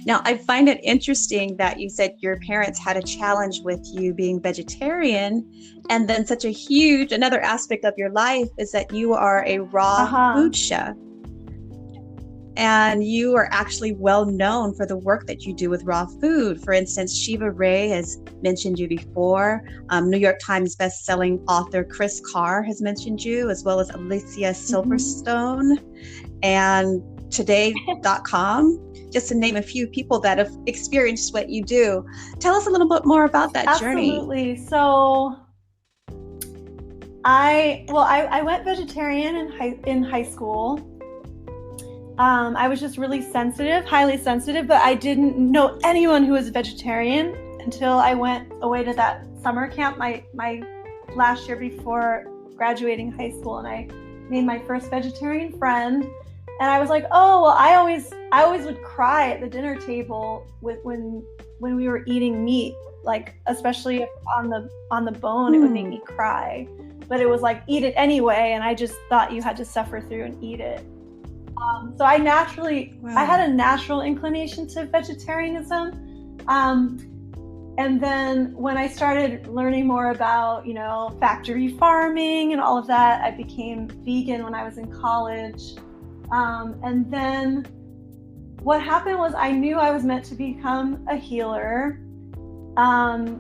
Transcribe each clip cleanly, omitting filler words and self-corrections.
Now, I find it interesting that you said your parents had a challenge with you being vegetarian, and then such a huge, another aspect of your life is that you are a raw Uh-huh. food chef. And you are actually well known for the work that you do with raw food. For instance, Shiva Ray has mentioned you before. New York Times best-selling author Chris Carr has mentioned you, as well as Alicia Silverstone and Today.com, just to name a few people that have experienced what you do. Tell us a little bit more about that journey. Absolutely. So I went vegetarian in high school. I was just really sensitive, highly sensitive, but I didn't know anyone who was a vegetarian until I went away to that summer camp my last year before graduating high school, and I made my first vegetarian friend. And I was like, oh, well, I always would cry at the dinner table when we were eating meat, like especially if on the bone, it would make me cry. But it was like, eat it anyway, and I just thought you had to suffer through and eat it. So I had a natural inclination to vegetarianism. And then when I started learning more about, factory farming and all of that, I became vegan when I was in college. And then what happened was I knew I was meant to become a healer. The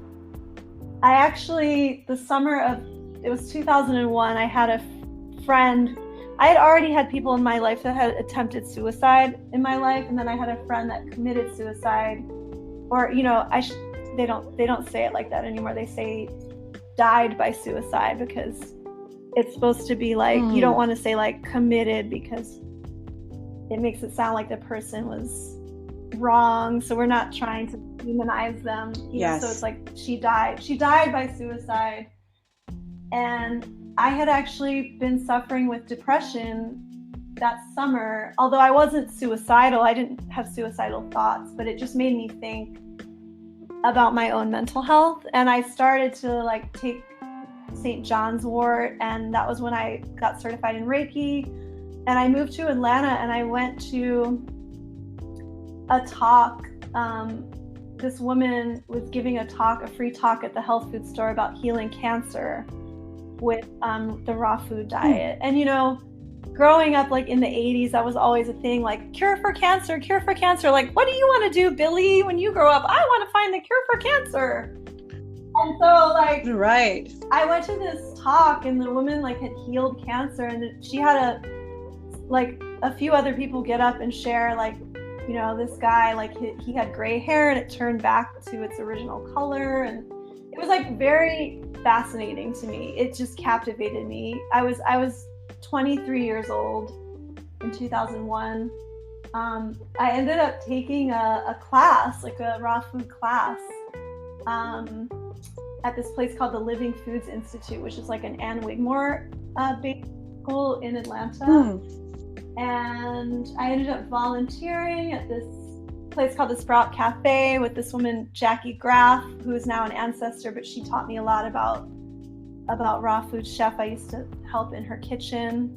summer of, it was 2001, I had a friend. I had already had people in my life that had attempted suicide in my life, and then I had a friend that committed suicide, or they don't say it like that anymore. They say died by suicide, because it's supposed to be like you don't want to say like committed, because it makes it sound like the person was wrong. So we're not trying to demonize them. Yes. So it's like she died by suicide, and I had actually been suffering with depression that summer. Although I wasn't suicidal, I didn't have suicidal thoughts, but it just made me think about my own mental health. And I started to take St. John's wort, and that was when I got certified in Reiki. And I moved to Atlanta, and I went to a talk. This woman was giving a free talk at the health food store about healing cancer with the raw food diet. And growing up in the 80s, that was always a thing, like cure for cancer. Like, what do you want to do, Billy, when you grow up? I want to find the cure for cancer. And so right. I went to this talk, and the woman had healed cancer, and she had a few other people get up and share this guy, he had gray hair and it turned back to its original color, and it was very fascinating to me. It just captivated me. I was 23 years old in 2001. I ended up taking a class, a raw food class, at this place called the Living Foods Institute, which is an Ann Wigmore based school in Atlanta. And I ended up volunteering at this place called the Sprout Cafe with this woman, Jackie Graff, who is now an ancestor, but she taught me a lot about raw food chef. I used to help in her kitchen,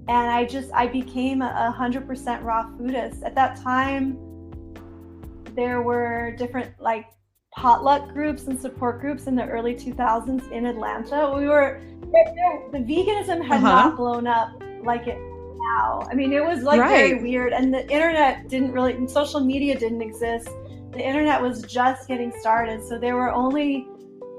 and I became 100% raw foodist. At that time, there were different potluck groups and support groups in the early 2000s in Atlanta. The veganism had not blown up like it now. I mean, it was very weird, and the internet and social media didn't exist. The internet was just getting started, so there were only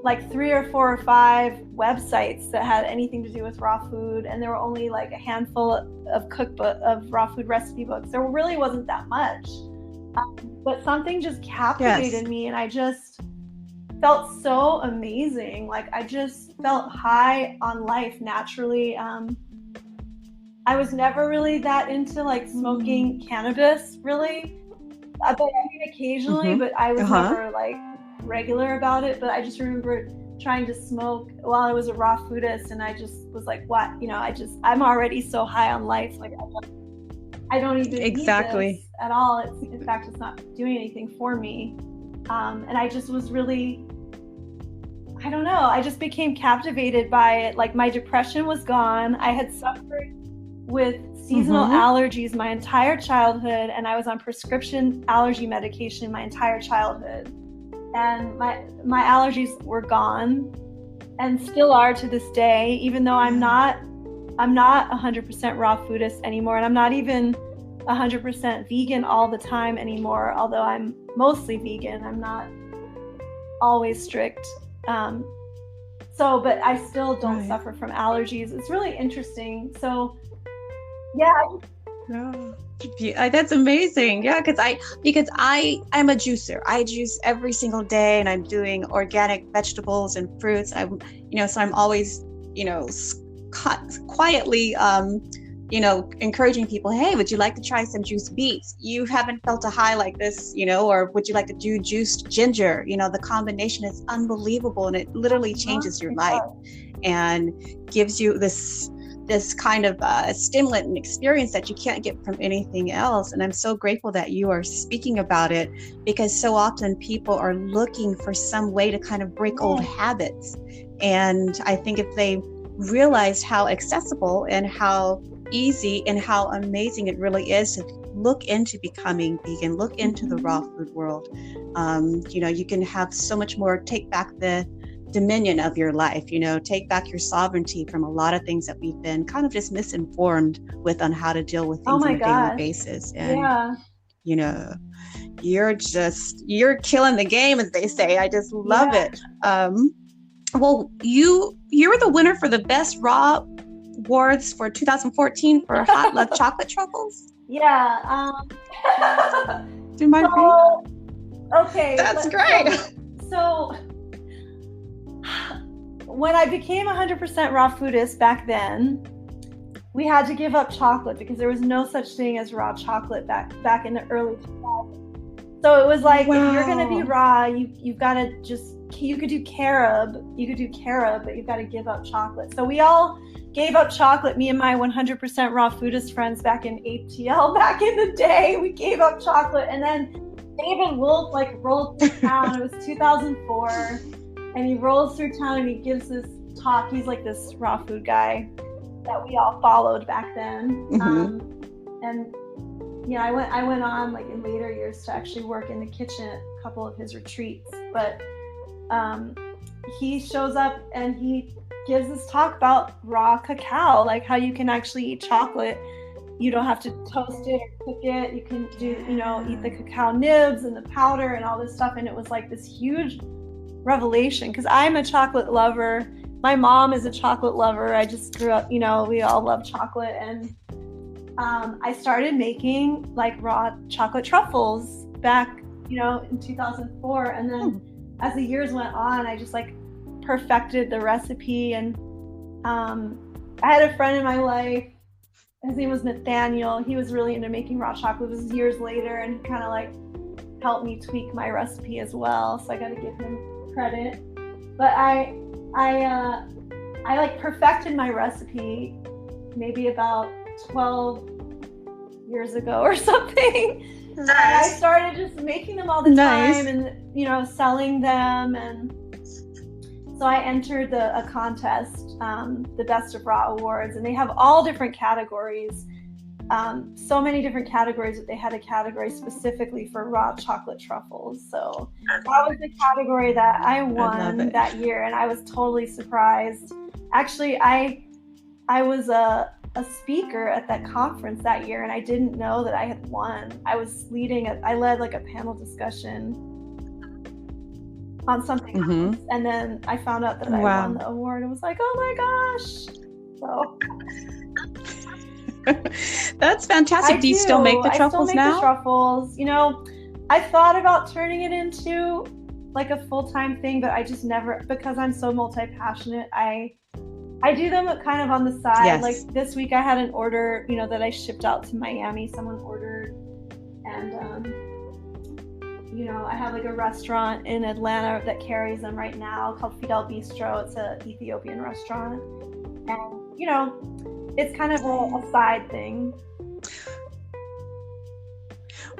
3 or 4 or 5 websites that had anything to do with raw food, and there were only a handful of raw food recipe books. There really wasn't that much, but something just captivated me, and I just felt so amazing. I just felt high on life naturally. I was never really that into smoking cannabis, really. But occasionally, but I was never regular about it. But I just remember trying to smoke while I was a raw foodist, and I just was what? I'm already so high on life. I don't even need this at all. In fact, it's not doing anything for me. And I just was really, I don't know. I just became captivated by it. My depression was gone. I had suffered with seasonal allergies my entire childhood, and I was on prescription allergy medication my entire childhood. And my allergies were gone and still are to this day, even though I'm not 100% raw foodist anymore, and I'm not even 100% vegan all the time anymore, although I'm mostly vegan. I'm not always strict. But I still don't suffer from allergies. It's really interesting. So yeah. That's amazing. Yeah, because I'm a juicer. I juice every single day, and I'm doing organic vegetables and fruits. So I'm always, quietly, encouraging people, hey, would you like to try some juiced beets? You haven't felt a high like this, or would you like to do juiced ginger? The combination is unbelievable, and it literally changes your life and gives you this kind of stimulant and experience that you can't get from anything else. And I'm so grateful that you are speaking about it, because so often people are looking for some way to kind of break old habits. And I think if they realized how accessible and how easy and how amazing it really is to look into becoming vegan, look into the raw food world, you can have so much more, take back the dominion of your life, take back your sovereignty from a lot of things that we've been kind of just misinformed with on how to deal with things on a daily basis. And you're killing the game, as they say. I just love it. Well, you were the winner for the best raw awards for 2014 for Hot Love Chocolate Truffles. Yeah. Do you mind? Okay. That's great. So when I became 100% raw foodist back then, we had to give up chocolate because there was no such thing as raw chocolate back in the early 2000s. So it was like, if you're going to be raw, you've got to you could do carob, but you've got to give up chocolate. So we all gave up chocolate, me and my 100% raw foodist friends back in ATL back in the day. We gave up chocolate, and then David Wolf rolled through town. It was 2004. And he rolls through town and he gives this talk. He's like this raw food guy that we all followed back then. I went on in later years to actually work in the kitchen at a couple of his retreats. But he shows up and he gives this talk about raw cacao, like how you can actually eat chocolate. You don't have to toast it or cook it. You can do, eat the cacao nibs and the powder and all this stuff. And it was like this huge revelation, because I'm a chocolate lover. My mom is a chocolate lover. I just grew up, we all love chocolate. And I started making raw chocolate truffles back, in 2004. And then as the years went on, I just perfected the recipe. And I had a friend in my life, his name was Nathaniel. He was really into making raw chocolate. It was years later, and he kind of helped me tweak my recipe as well. So I got to give him credit. But I perfected my recipe maybe about 12 years ago or something. Nice. And I started just making them all the time and selling them. And so I entered a contest, the Best of Raw Awards, and they have all different categories. So many different categories that they had a category specifically for raw chocolate truffles. So that was the category that I won that year, and I was totally surprised. Actually, I was a speaker at that conference that year, and I didn't know that I had won. I was I led a panel discussion on something else, and then I found out that I won the award. I was like, oh my gosh. So that's fantastic. Do you still make the truffles now? I still make the truffles. I thought about turning it into a full-time thing, but I just never, because I'm so multi-passionate, I do them kind of on the side. Yes. This week I had an order, that I shipped out to Miami. Someone ordered, and I have a restaurant in Atlanta that carries them right now called Fidel Bistro. It's an Ethiopian restaurant, and it's kind of a side thing.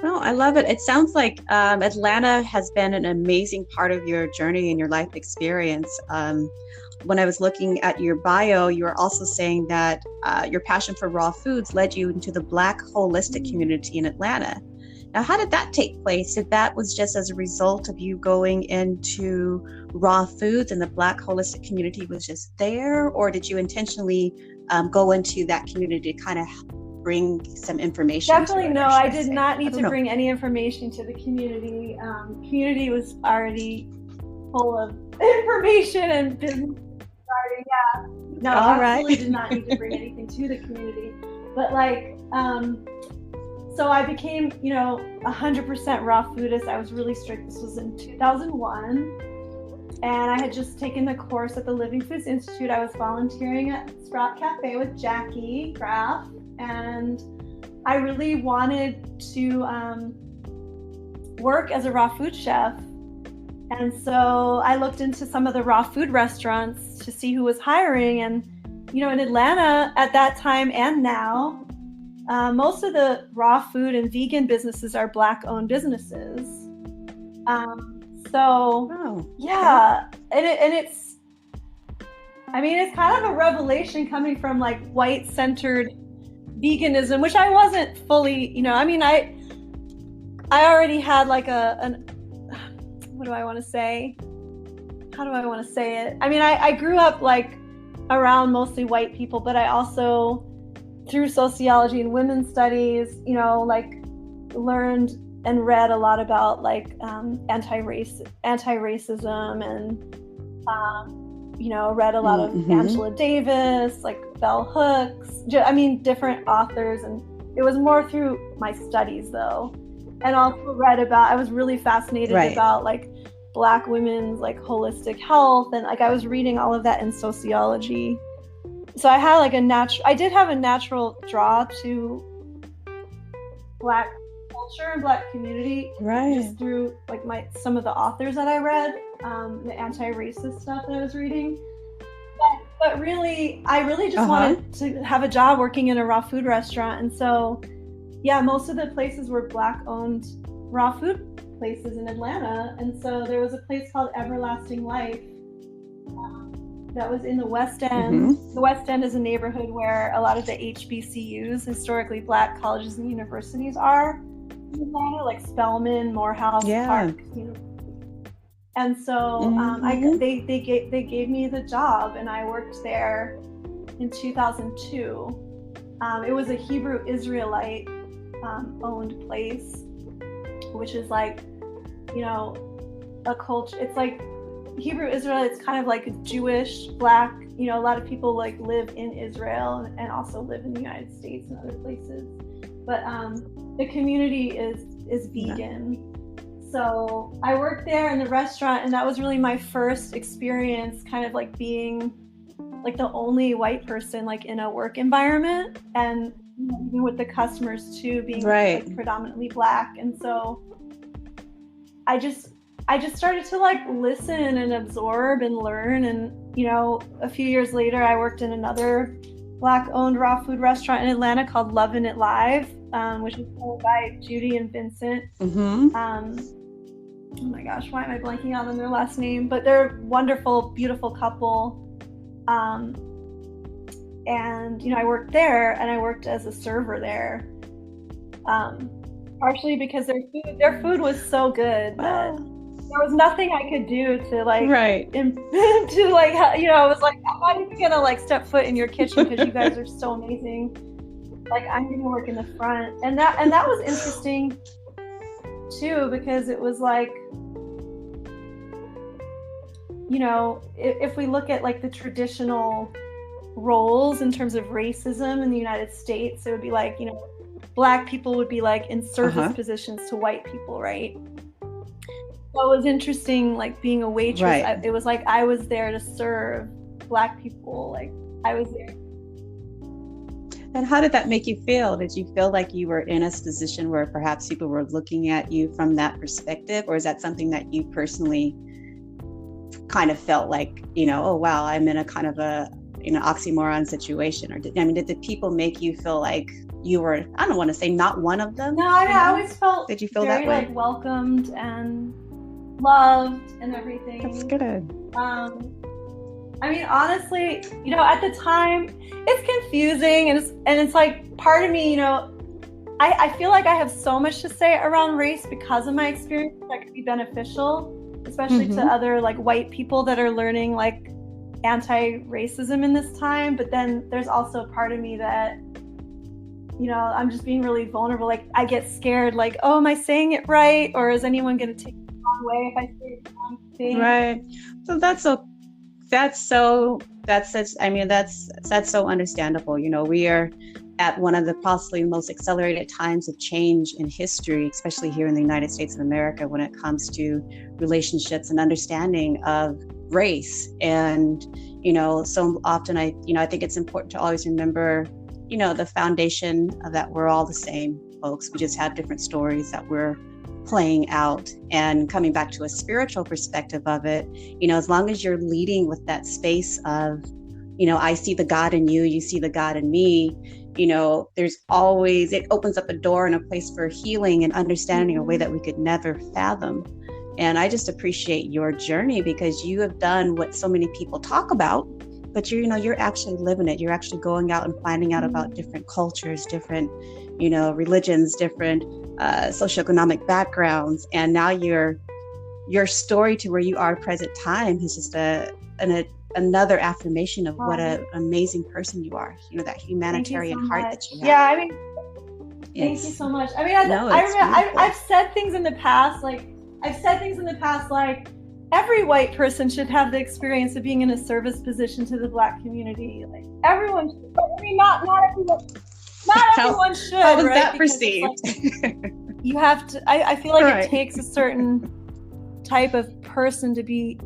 Well, I love it. It sounds like Atlanta has been an amazing part of your journey and your life experience. when I was looking at your bio, you were also saying that your passion for raw foods led you into the Black holistic community in Atlanta. Now, how did that take place? Did that was just as a result of you going into raw foods and the Black holistic community was just there, or did you intentionally go into that community to kind of bring some information? Definitely no. I did not need to bring any information to the community. Community was already full of information and business starting. Yeah. No, absolutely did not need to bring anything to the community. But like, so I became, 100% raw foodist. I was really strict. This was in 2001. And I had just taken the course at the Living Foods Institute. I was volunteering at Sprout Cafe with Jackie Graff. And I really wanted to work as a raw food chef. And so I looked into some of the raw food restaurants to see who was hiring. And, in Atlanta at that time and now, most of the raw food and vegan businesses are Black-owned businesses. Yeah. And it's kind of a revelation coming from like white-centered veganism, which I wasn't fully, I already had like what do I want to say? How do I want to say it? I grew up like around mostly white people, but I also, through sociology and women's studies, like learned and read a lot about like anti-racism and, read a lot of Angela Davis, like Bell Hooks, different authors. And it was more through my studies though. And also I was really fascinated about like Black women's like holistic health. And like I was reading all of that in sociology. So I had like I did have a natural draw to Black culture and Black community. Just through like some of the authors that I read, the anti-racist stuff that I was reading. But really, I really just wanted to have a job working in a raw food restaurant. And so, yeah, most of the places were Black-owned raw food places in Atlanta. And so there was a place called Everlasting Life that was in the West End. The West End is a neighborhood where a lot of the HBCUs, historically Black colleges and universities, are in Atlanta, like Spelman, Morehouse, Park. And so they gave me the job, and I worked there in 2002. It was a Hebrew Israelite owned place, which is like, a culture. It's like Hebrew Israelite. It's kind of like a Jewish Black. A lot of people like live in Israel and also live in the United States and other places. But the community is vegan. So I worked there in the restaurant, and that was really my first experience kind of like being like the only white person like in a work environment, and even with the customers too being like, predominantly Black. And so I just started to like listen and absorb and learn. And a few years later I worked in another Black-owned raw food restaurant in Atlanta called Lovin' It Live, which is owned by Judy and Vincent. Oh my gosh, why am I blanking out on their last name? But they're a wonderful, beautiful couple. And I worked there, and I worked as a server there. Partially because their food was so good that there was nothing I could do to like to like I was like, I'm not even gonna like step foot in your kitchen because you guys are so amazing. Like I'm gonna work in the front, and that was interesting too, because it was like, if we look at like the traditional roles in terms of racism in the United States, it would be like, Black people would be like in service positions to white people, right? So it was interesting, like being a waitress. It was like I was there to serve Black people. Like I was there. And how did that make you feel? Did you feel like you were in a position where perhaps people were looking at you from that perspective? Or is that something that you personally kind of felt like, oh, wow, I'm in a kind of a, oxymoron situation? Or did the people make you feel like you were, I don't want to say not one of them? No, I always felt did you feel very, that way? Like welcomed and loved and everything. That's good. I mean, honestly, you know, at the time, it's confusing, and it's like part of me, you know, I feel like I have so much to say around race because of my experience that could be beneficial, especially to other like white people that are learning like anti-racism in this time. But then there's also a part of me that, you know, I'm just being really vulnerable. Like I get scared, like, oh, am I saying it right? Or is anyone going to take it the wrong way if I say the wrong thing? Right. So that's so understandable. You know, we are at one of the possibly most accelerated times of change in history, especially here in the United States of America, when it comes to relationships and understanding of race. And, you know, so often I think it's important to always remember, you know, the foundation of that we're all the same, folks. We just have different stories that we're playing out. And coming back to a spiritual perspective of it, you know, as long as you're leading with that space of, you know, I see the God in you, you see the God in me, you know, it opens up a door and a place for healing and understanding in a way that we could never fathom. And I just appreciate your journey because you have done what so many people talk about, but you're actually living it. You're actually going out and finding out about different cultures, different, you know, religions, different socioeconomic backgrounds. And now your story to where you are present time is just another affirmation of what an amazing person you are. You know, that humanitarian heart that you have. Yeah, I mean, thank you so much. I mean, I've said things in the past, like every white person should have the experience of being in a service position to the Black community. Like everyone should. I mean, not everyone should. How was right? that because perceived? Like, you have to. I feel like it takes a certain type of person to be,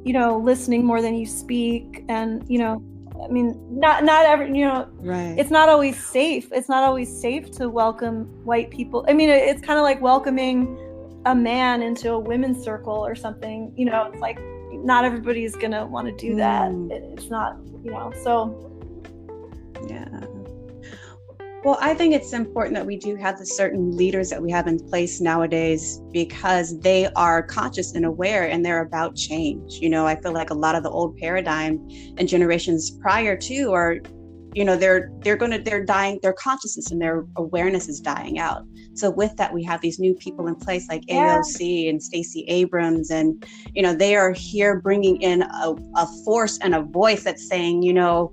you know, listening more than you speak, and you know, I mean, not every, you know, right. It's not always safe. It's not always safe to welcome white people. I mean, it's kind of like welcoming a man into a women's circle or something. You know, it's like not everybody's gonna want to do that. It's not, you know. So yeah. Well, I think it's important that we do have the certain leaders that we have in place nowadays because they are conscious and aware and they're about change. You know, I feel like a lot of the old paradigm and generations prior to are, you know, they're dying, their consciousness and their awareness is dying out. So with that, we have these new people in place like AOC and Stacey Abrams, and, you know, they are here bringing in a force and a voice that's saying, you know,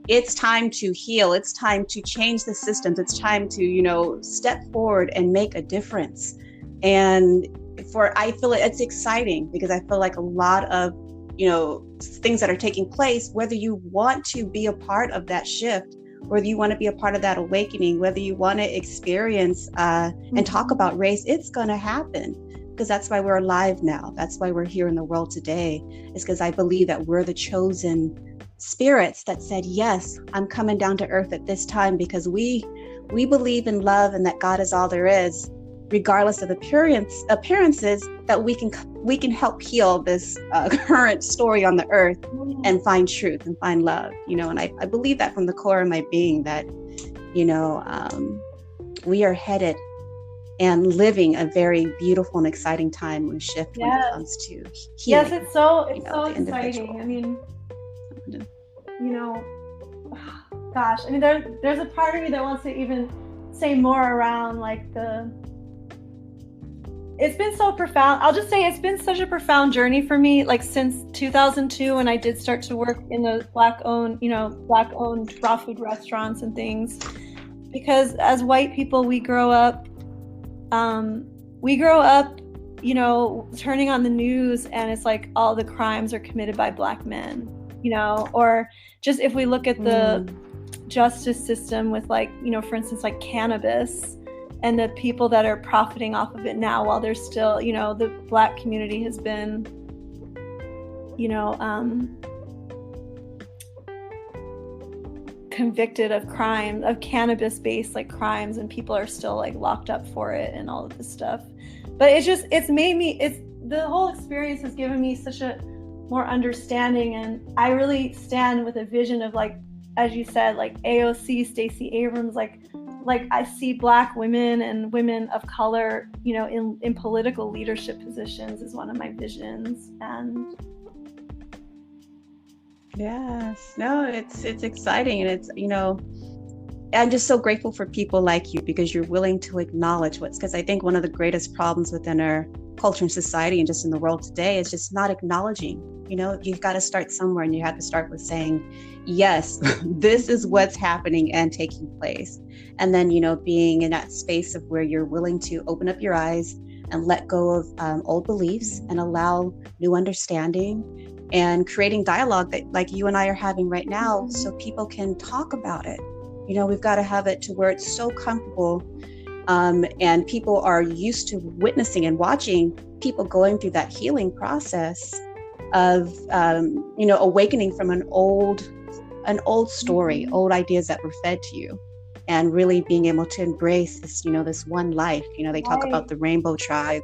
it's time to heal. It's time to change the systems. It's time to, you know, step forward and make a difference. And I feel it's exciting because I feel like a lot of, you know, things that are taking place, whether you want to be a part of that shift, whether you want to be a part of that awakening, whether you want to experience and talk about race, it's going to happen. Because that's why we're alive now. That's why we're here in the world today, is because I believe that we're the chosen spirits that said, yes, I'm coming down to earth at this time because we believe in love and that God is all there is, regardless of appearances, that we can help heal this current story on the earth and find truth and find love, you know. And I believe that from the core of my being that, you know, we are headed and living a very beautiful and exciting time and shift when it comes to healing. Yes, it's so exciting. I mean, you know, gosh, I mean, there's a part of me that wants to even say more around like it's been so profound. I'll just say it's been such a profound journey for me, like since 2002 when I did start to work in the Black-owned raw food restaurants and things. Because as white people, we grow up, you know, turning on the news and it's like all the crimes are committed by Black men, you know, or just if we look at the justice system with like, you know, for instance, like cannabis and the people that are profiting off of it now while they're still, you know, the Black community has been, you know, convicted of crime, of cannabis-based like crimes, and people are still like locked up for it and all of this stuff. But the whole experience has given me such a more understanding, and I really stand with a vision of like, as you said, like AOC, Stacey Abrams, like I see Black women and women of color, you know, in political leadership positions is one of my visions. And Yes. No, it's exciting, and it's, I'm just so grateful for people like you, because you're willing to acknowledge because I think one of the greatest problems within our culture and society and just in the world today is just not acknowledging. You've got to start somewhere, and you have to start with saying, yes, this is what's happening and taking place. And then, being in that space of where you're willing to open up your eyes and let go of old beliefs and allow new understanding, and creating dialogue that like you and I are having right now, so people can talk about it. We've got to have it to where it's so comfortable, and people are used to witnessing and watching people going through that healing process of, awakening from an old story, old ideas that were fed to you, and really being able to embrace this, this one life. They talk about the rainbow tribe,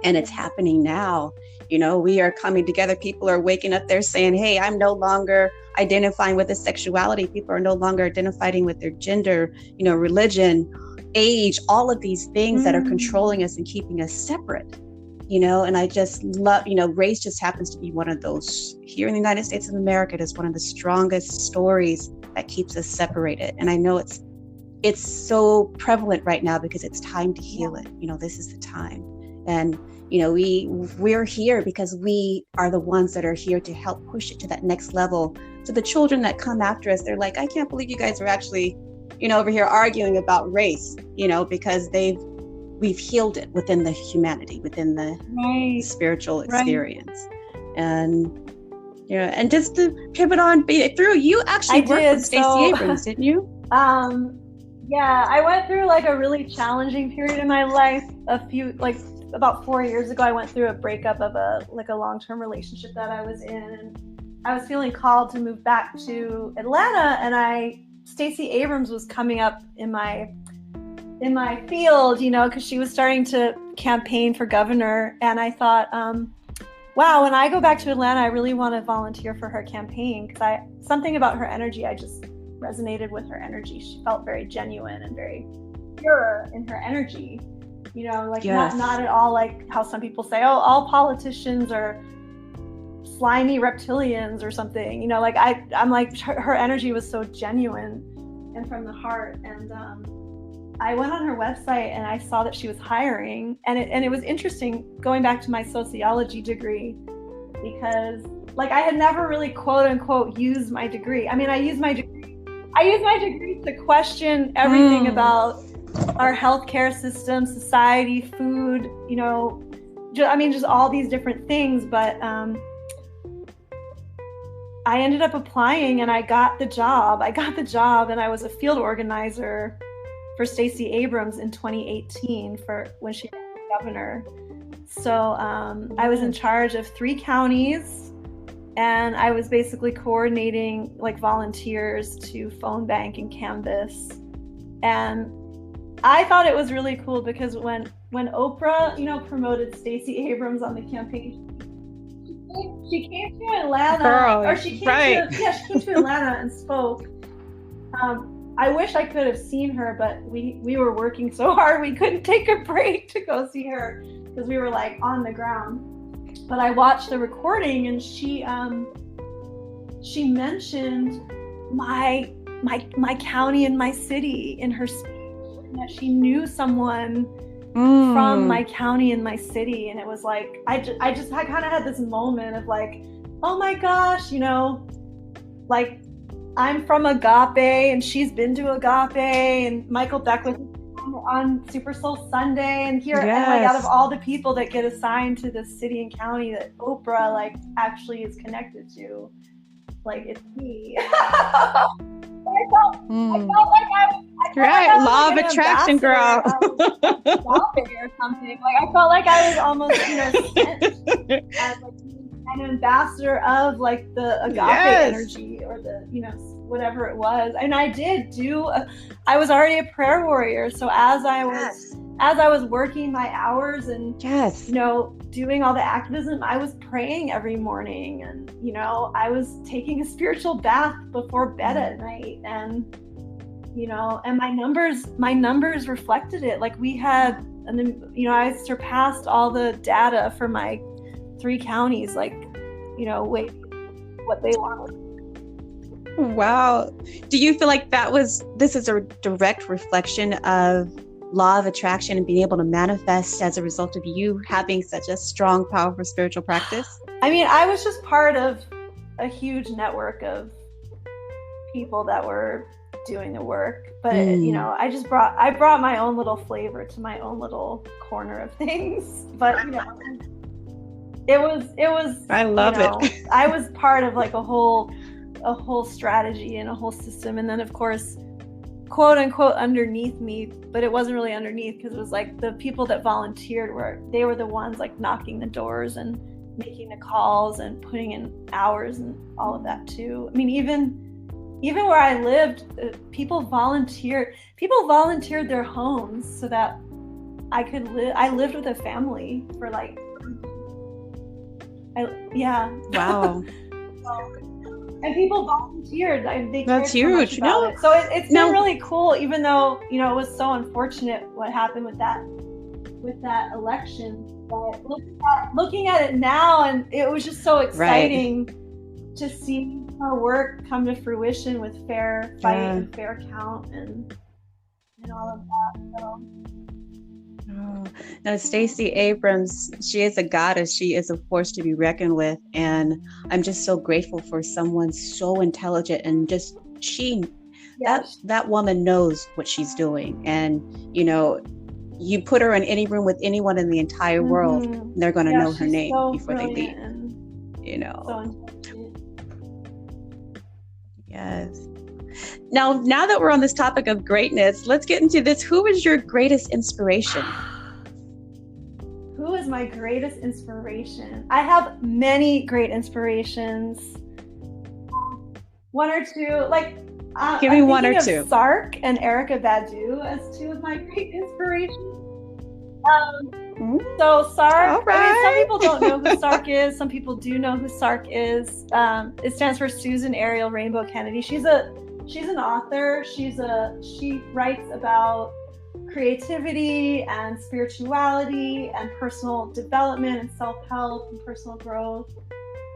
and it's happening now. We are coming together. People are waking up. They're saying, hey, I'm no longer identifying with a sexuality. People are no longer identifying with their gender, religion, age, all of these things that are controlling us and keeping us separate. And I just love, race just happens to be one of those. Here in the United States of America, it is one of the strongest stories that keeps us separated. And I know it's so prevalent right now because it's time to heal it. This is the time. And we're here because we are the ones that are here to help push it to that next level. So the children that come after us, they're like, I can't believe you guys are actually, over here arguing about race, because we've healed it within the humanity, within the spiritual experience. And and just to pivot on through, you actually worked with Stacey Abrams, didn't you? Yeah, I went through like a really challenging period in my life. About 4 years ago, I went through a breakup of a long-term relationship that I was in, and I was feeling called to move back to Atlanta, and Stacey Abrams was coming up in my field, because she was starting to campaign for governor, and I thought, wow, when I go back to Atlanta, I really want to volunteer for her campaign, because something about her energy, I just resonated with her energy. She felt very genuine and very pure in her energy. Not at all like how some people say, oh, all politicians are slimy reptilians or something. I'm like, her energy was so genuine and from the heart. And I went on her website and I saw that she was hiring, and it was interesting going back to my sociology degree, because I had never really quote unquote used my degree. I mean, I used my degree to question everything about our healthcare system, society, food, just all these different things. But I ended up applying and I got the job. And I was a field organizer for Stacey Abrams in 2018 for when she was governor. So I was in charge of 3 counties, and I was basically coordinating volunteers to phone bank and canvas. And I thought it was really cool because when Oprah, promoted Stacey Abrams on the campaign, she came to Atlanta, she came to Atlanta and spoke. I wish I could have seen her, but we were working so hard we couldn't take a break to go see her because we were on the ground. But I watched the recording, and she mentioned my county and my city in her speech, and that she knew someone from my county and my city. And it was I kind of had this moment of oh my gosh, I'm from Agape and she's been to Agape, and Michael Beck was on Super Soul Sunday, and here out of all the people that get assigned to this city and county that Oprah actually is connected to, it's me. I felt law of attraction, girl. Or something. I felt like I was almost sent as an ambassador of the Agape energy, or the whatever it was. And I did I was already a prayer warrior, so as I was working my hours and doing all the activism, I was praying every morning, and I was taking a spiritual bath before bed at night, and and my numbers reflected it. We had, and then I surpassed all the data for my 3 counties, what they wanted. Wow. Do you feel like this is a direct reflection of law of attraction and being able to manifest as a result of you having such a strong, powerful spiritual practice? I mean, I was just part of a huge network of people that were doing the work, but I brought my own little flavor to my own little corner of things. But it was I love it. I was part of like a whole strategy and a whole system, and then of course, quote unquote, underneath me, but it wasn't really underneath, because it was like the people that volunteered were the ones like knocking the doors and making the calls and putting in hours and all of that too. I mean, even where I lived, people volunteered their homes so that I could live. I lived with a family for like, Wow. And people volunteered. That's huge. So it's been really cool, even though, it was so unfortunate what happened with that election. But looking at it now, and it was just so exciting to see our work come to fruition with fair fight and fair count and all of that. So. Now, Stacey Abrams, she is a goddess. She is a force to be reckoned with. And I'm just so grateful for someone so intelligent and just that woman knows what she's doing. And, you put her in any room with anyone in the entire world, and they're going to know her name before they leave. Yes. Now that we're on this topic of greatness, let's get into this. Who is your greatest inspiration? Who is my greatest inspiration? I have many great inspirations. One or two, like give me one or two. Sark and Erykah Badu as two of my great inspirations. So Sark, I mean, some people don't know who Sark is. Some people do know who Sark is. It stands for Susan Ariel Rainbow Kennedy. She's an author. She writes about creativity and spirituality and personal development and self-help and personal growth.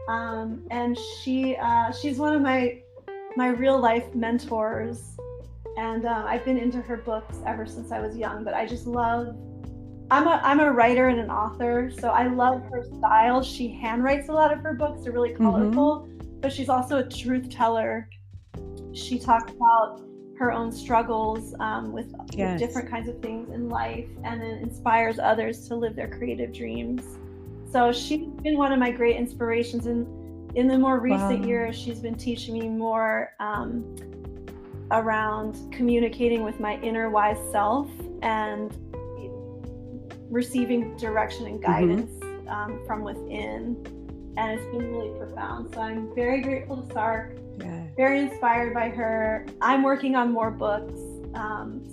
And she's one of my real life mentors. And I've been into her books ever since I was young, but I just love, I'm a writer and an author, so I love her style. She handwrites a lot of her books. They're really colorful, but she's also a truth teller. She talks about her own struggles with different kinds of things in life, and then inspires others to live their creative dreams. So she's been one of my great inspirations. And in the more recent years, she's been teaching me more around communicating with my inner wise self and receiving direction and guidance from within. And it's been really profound. So I'm very grateful to Sark, very inspired by her. I'm working on more books.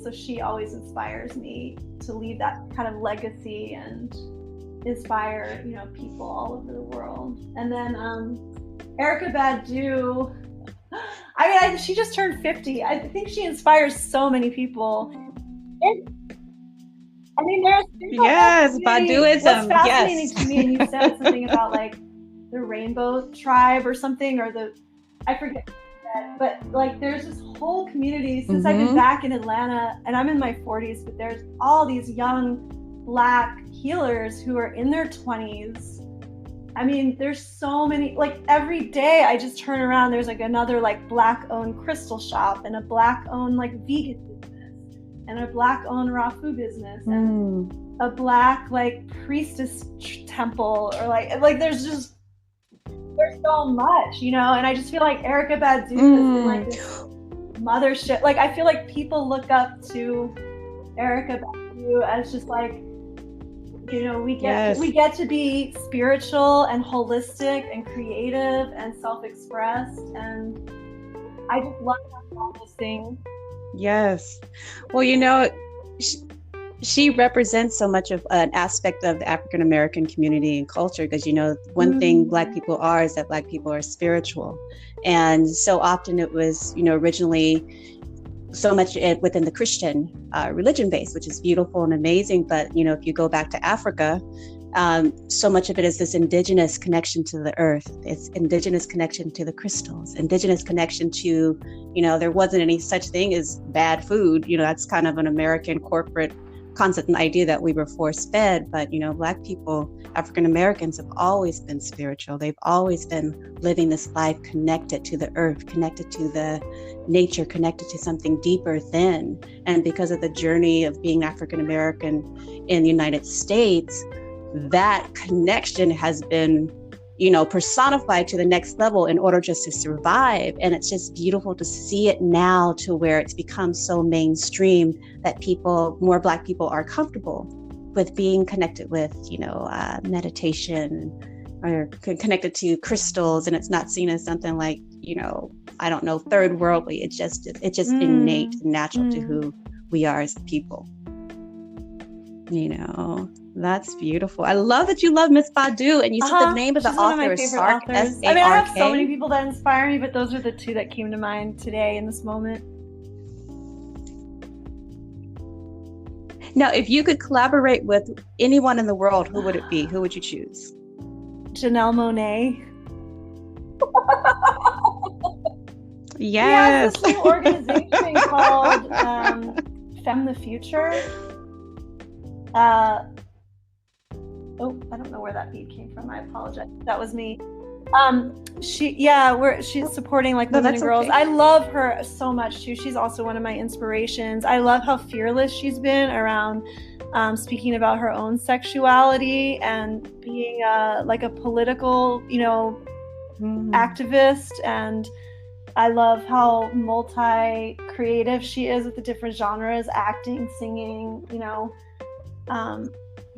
So she always inspires me to leave that kind of legacy and inspire, people all over the world. And then Erykah Badu, she just turned 50. I think she inspires so many people. Baduism. What's fascinating to me, and you said something about like the Rainbow Tribe or something, or I forget, but like there's this whole community since I've been back in Atlanta, and I'm in my 40s, but there's all these young Black healers who are in their 20s. I mean, there's so many, like every day I just turn around, there's like another like Black owned crystal shop and a Black owned like vegan business and a Black owned raw food business and a Black like priestess temple, or like there's so much, and I just feel like Erykah Badu has been like this mothership. Like I feel like people look up to Erykah Badu as just like, we get to be spiritual and holistic and creative and self-expressed, and I just love all those things. Yes. Well, she represents so much of an aspect of the African American community and culture, because one thing Black people are is that Black people are spiritual, and so often it was originally so much within the Christian religion base, which is beautiful and amazing. But if you go back to Africa, So much of it is this indigenous connection to the earth. It's indigenous connection to the crystals, indigenous connection to, there wasn't any such thing as bad food. That's kind of an American corporate concept and idea that we were force fed. But, Black people, African Americans have always been spiritual. They've always been living this life connected to the earth, connected to the nature, connected to something deeper than. And because of the journey of being African American in the United States, that connection has been, personified to the next level in order just to survive. And it's just beautiful to see it now, to where it's become so mainstream that more Black people are comfortable with being connected with, meditation or connected to crystals. And it's not seen as something like, I don't know, third worldly. It's just innate and natural to who we are as people. That's beautiful. I love that you love Miss Badu, and you said the name of the author is Sark, S-A-R-K. I have so many people that inspire me, but those are the two that came to mind today in this moment. Now, if you could collaborate with anyone in the world, who would it be? Who would you choose? Janelle Monáe. Yes. He has this little organization called Femme the Future. I don't know where that beat came from. I apologize. That was me. She's supporting women and girls. Okay. I love her so much too. She's also one of my inspirations. I love how fearless she's been around speaking about her own sexuality and being a political, activist. And I love how multi-creative she is with the different genres, acting, singing,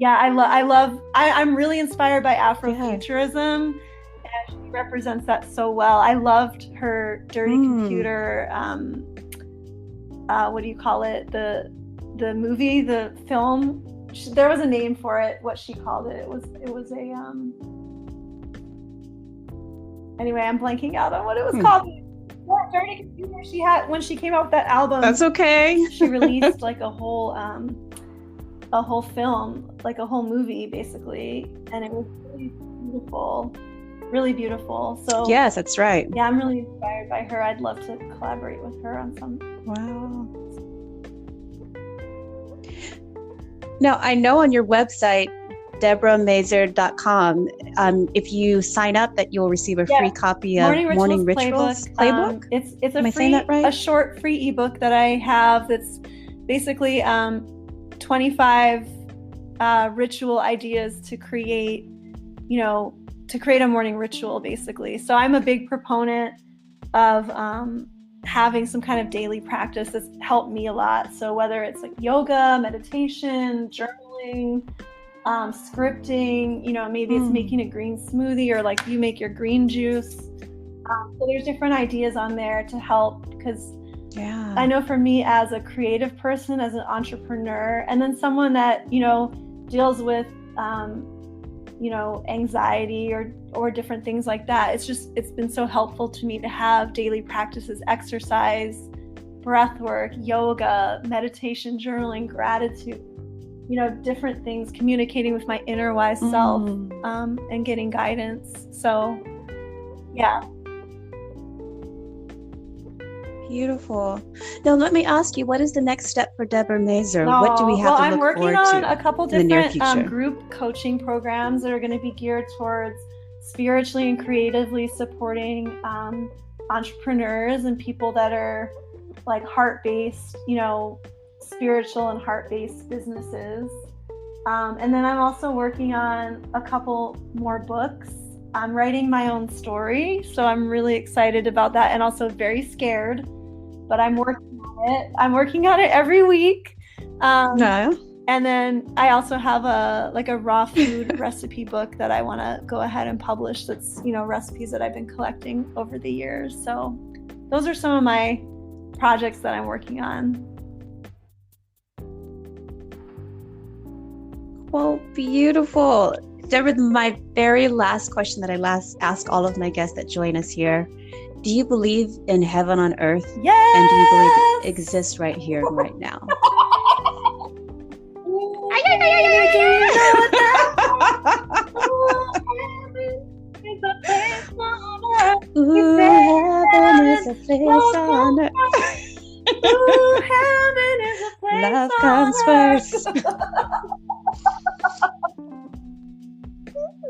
I'm really inspired by Afrofuturism, and she represents that so well. I loved her Dirty Computer, what do you call it? The movie, the film. There was a name for it, what she called it. It was a, anyway, I'm blanking out on what it was called. Dirty Computer she had, when she came out with that album. That's okay. She released a whole film, a whole movie basically, and it was really beautiful. So yes, that's right. Yeah, I'm really inspired by her. I'd love to collaborate with her on some. Wow. Now, I know on your website, DeborahMazer.com, if you sign up, that you'll receive a free copy of Morning Rituals Playbook. It's Am I saying that right? A short free ebook that I have that's basically 25 ritual ideas to create a morning ritual, basically. So I'm a big proponent of having some kind of daily practice that's helped me a lot. So whether it's yoga, meditation, journaling, scripting, maybe it's making a green smoothie, or you make your green juice. So there's different ideas on there to help, because I know for me as a creative person, as an entrepreneur, and then someone that, deals with, anxiety or different things like that, it's been so helpful to me to have daily practices, exercise, breath work, yoga, meditation, journaling, gratitude, different things, communicating with my inner wise self, and getting guidance. So, yeah. Beautiful. Now, let me ask you, what is the next step for Deborah Mazer? What do we have to look forward to? I'm working on a couple different group coaching programs that are going to be geared towards spiritually and creatively supporting entrepreneurs and people that are heart-based, spiritual and heart-based businesses. And then I'm also working on a couple more books. I'm writing my own story, so I'm really excited about that, and also very scared, but I'm working on it. I'm working on it every week. And then I also have a raw food recipe book that I want to go ahead and publish. That's, recipes that I've been collecting over the years. So those are some of my projects that I'm working on. Well, beautiful. Deborah, my very last question that I ask all of my guests that join us here. Do you believe in heaven on earth? Yes! And do you believe it exists right here and right now? is a place on earth. Ooh, heaven is a place on earth. Ooh, heaven is a place Love on comes earth. first.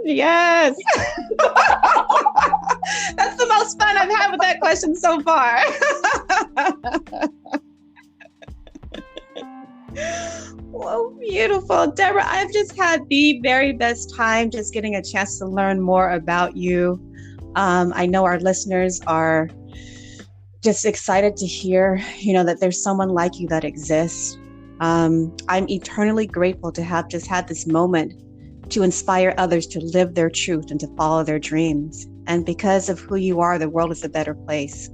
Yes. That's the most fun I've had with that question so far. Well, beautiful. Deborah, I've just had the very best time just getting a chance to learn more about you. I know our listeners are just excited to hear, that there's someone like you that exists. I'm eternally grateful to have just had this moment to inspire others to live their truth and to follow their dreams. And because of who you are, the world is a better place.